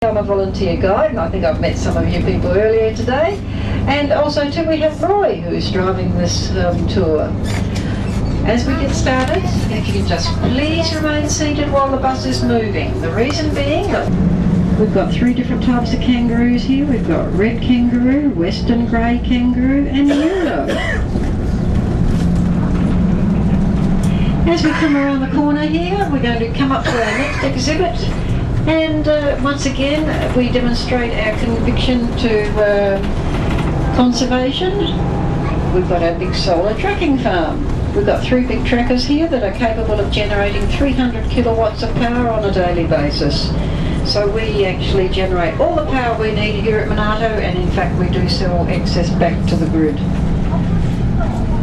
I'm a volunteer guide, and I think I've met some of you people earlier today. And also too, we have Roy, who's driving this tour. As we get started, if you can just please remain seated while the bus is moving. The reason being that we've got 3 different types of kangaroos here. We've got red kangaroo, western grey kangaroo and yellow. As we come around the corner here, we're going to come up to our next exhibit. And once again, we demonstrate our conviction to conservation. We've got our big solar tracking farm. We've got 3 big trackers here that are capable of generating 300 kilowatts of power on a daily basis. So we actually generate all the power we need here at Monarto, and in fact we do sell excess back to the grid.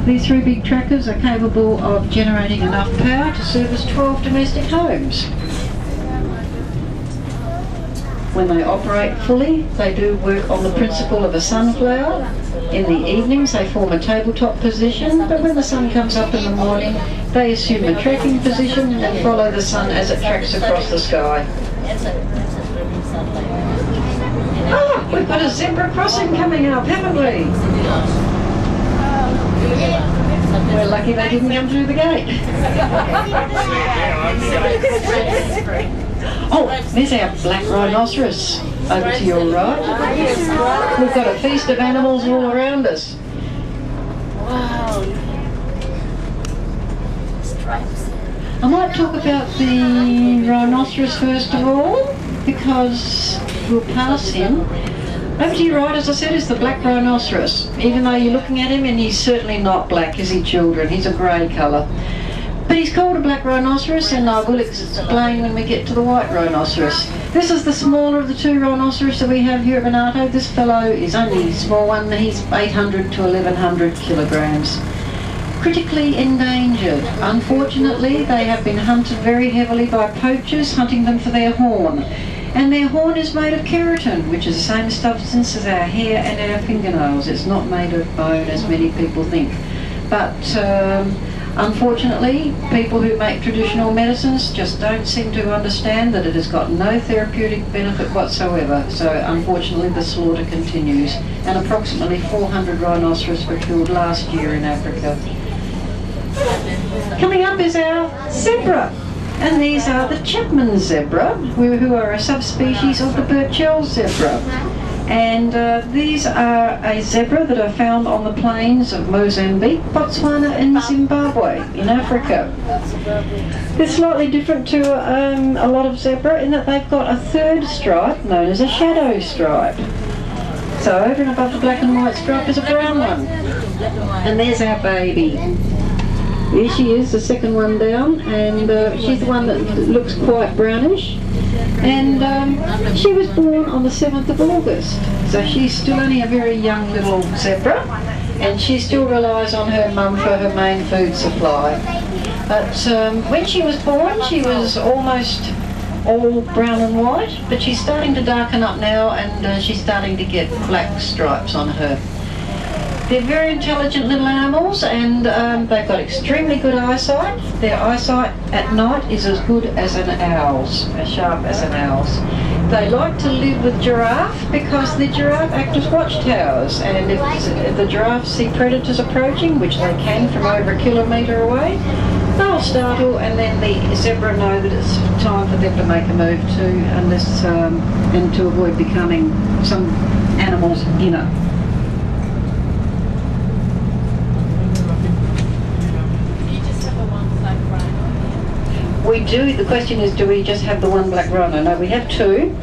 These 3 big trackers are capable of generating enough power to service 12 domestic homes. When they operate fully, they do work on the principle of a sunflower. In the evenings they form a tabletop position, but when the sun comes up in the morning, they assume a tracking position and follow the sun as it tracks across the sky. Ah, we've got a zebra crossing coming up, haven't we? We're lucky they didn't come through the gate. Oh, there's our black rhinoceros over to your right. We've got a feast of animals all around us. Wow. I might talk about the rhinoceros first of all, because we'll pass him. Over to your right, as I said, is the black rhinoceros. Even though you're looking at him, and he's certainly not black, is he, children? He's a grey colour. But he's called a black rhinoceros, and I will explain when we get to the white rhinoceros. This is the smaller of the 2 rhinoceros that we have here at Monarto. This fellow is only a small one. He's 800 to 1100 kilograms. Critically endangered. Unfortunately, they have been hunted very heavily by poachers, hunting them for their horn. And their horn is made of keratin, which is the same substance as our hair and our fingernails. It's not made of bone, as many people think. But unfortunately, people who make traditional medicines just don't seem to understand that it has got no therapeutic benefit whatsoever. So unfortunately, the slaughter continues. And approximately 400 rhinoceros were killed last year in Africa. Coming up is our zebra. And these are the Chapman zebra, who are a subspecies of the Burchell zebra. And these are a zebra that are found on the plains of Mozambique, Botswana and Zimbabwe in Africa. They're slightly different to a lot of zebra in that they've got a 3rd stripe known as a shadow stripe. So over and above the black and white stripe is a brown one. And there's our baby. Here she is, the second one down, and she's the one that looks quite brownish. And she was born on the 7th of August, so she's still only a very young little zebra, and she still relies on her mum for her main food supply. But when she was born, she was almost all brown and white, but she's starting to darken up now, and she's starting to get black stripes on her. They're very intelligent little animals, and they've got extremely good eyesight. Their eyesight at night is as good as an owl's, as sharp as an owl's. They like to live with giraffe because the giraffe act as watchtowers, and if the giraffes see predators approaching, which they can from over a kilometre away, they'll startle, and then the zebra know that it's time for them to make a move too, and to avoid becoming some animal's dinner. We do. The question is, do we just have the one black rhino? No, we have 2.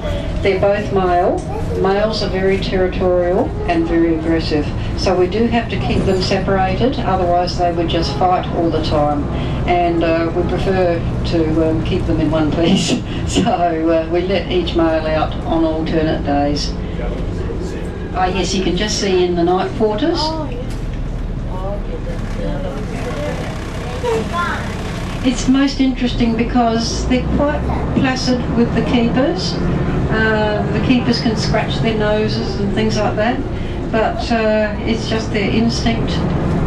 They're both male. Males are very territorial and very aggressive. So we do have to keep them separated, otherwise they would just fight all the time. And we prefer to keep them in one piece. So we let each male out on alternate days. Ah, yes, you can just see in the night quarters. It's most interesting because they're quite placid with the keepers. The keepers can scratch their noses and things like that, but it's just their instinct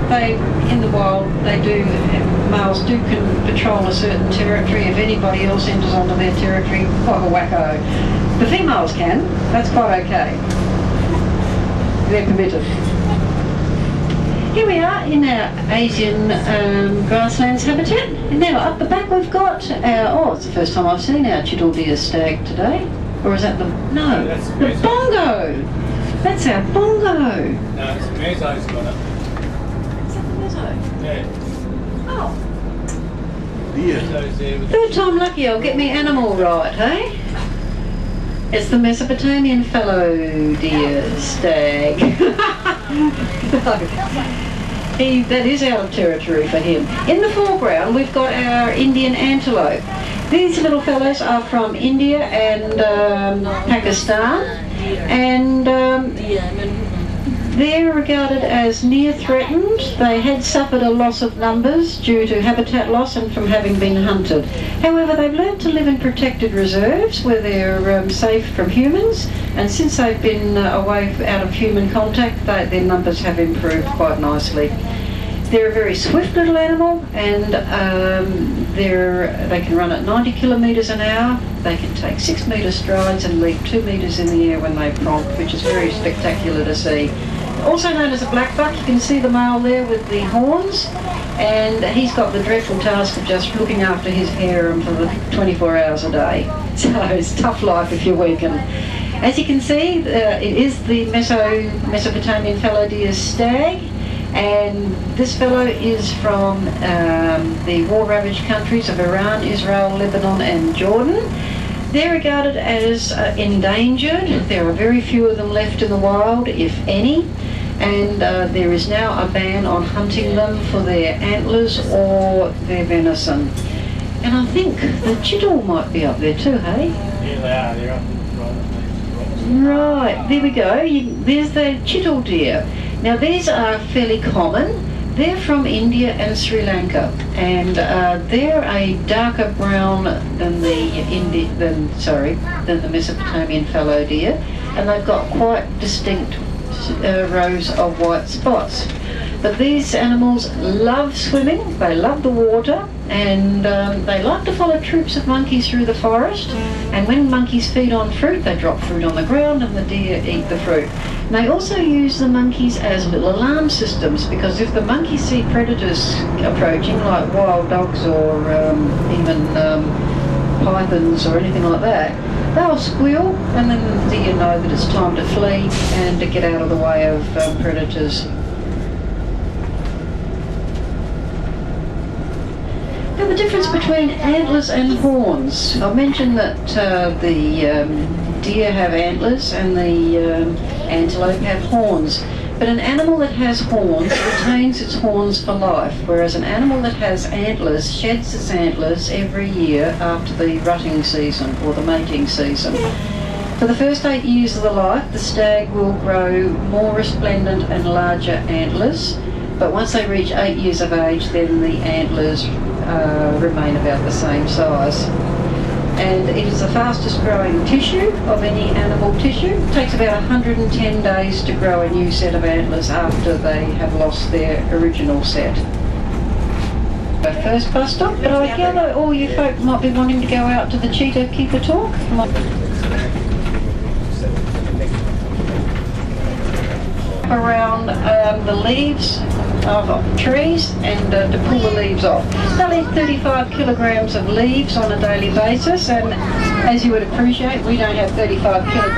they, in the wild, males can patrol a certain territory. If anybody else enters onto their territory, quite a wacko. The females can, that's quite okay. They're permitted. Here we are in our Asian grasslands habitat. And now up the back we've got it's the first time I've seen our chital deer stag today. Or is that the the bongo? That's our bongo. No, it's the meso's got it. Is that the meso? Yeah. Oh. Meso's there with Third time lucky I'll get me animal right, hey? It's the Mesopotamian fallow deer stag. That is out of territory for him. In the foreground we've got our Indian antelope. These little fellows are from India and Pakistan, and they're regarded as near threatened. They had suffered a loss of numbers due to habitat loss and from having been hunted. However, they've learned to live in protected reserves where they're safe from humans, and since they've been away out of human contact, their numbers have improved quite nicely. They're a very swift little animal, and they can run at 90 kilometres an hour. They can take 6 metre strides and leap 2 metres in the air when they prompt, which is very spectacular to see. Also known as a black buck, you can see the male there with the horns, and he's got the dreadful task of just looking after his harem for the 24 hours a day. So it's a tough life if you're weakened. As you can see, it is the Mesopotamian fallow deer stag. And this fellow is from the war-ravaged countries of Iran, Israel, Lebanon and Jordan. They're regarded as endangered. There are very few of them left in the wild, if any, and there is now a ban on hunting them for their antlers or their venison. And I think the chital might be up there too, hey? Yeah, they are. They're up Right, there we go. There's the chital deer. Now these are fairly common. They're from India and Sri Lanka, and they're a darker brown than the Mesopotamian fallow deer, and they've got quite distinct rows of white spots. But these animals love swimming, they love the water, and they like to follow troops of monkeys through the forest. And when monkeys feed on fruit, they drop fruit on the ground and the deer eat the fruit. And they also use the monkeys as little alarm systems, because if the monkeys see predators approaching, like wild dogs or even pythons or anything like that, they'll squeal, and then the deer know that it's time to flee and to get out of the way of predators. Now the difference between antlers and horns. I mentioned that the deer have antlers and the antelope have horns. But an animal that has horns retains its horns for life, whereas an animal that has antlers sheds its antlers every year after the rutting season or the mating season. For the first 8 years of the life, the stag will grow more resplendent and larger antlers, but once they reach 8 years of age, then the antlers remain about the same size. And it is the fastest growing tissue of any animal tissue. It takes about 110 days to grow a new set of antlers after they have lost their original set. Our first bus stop, but I gather all you folk might be wanting to go out to the cheetah keeper talk. Around the leaves of trees and to pull the leaves off. They'll eat 35 kilograms of leaves on a daily basis, and as you would appreciate, we don't have 35 kilograms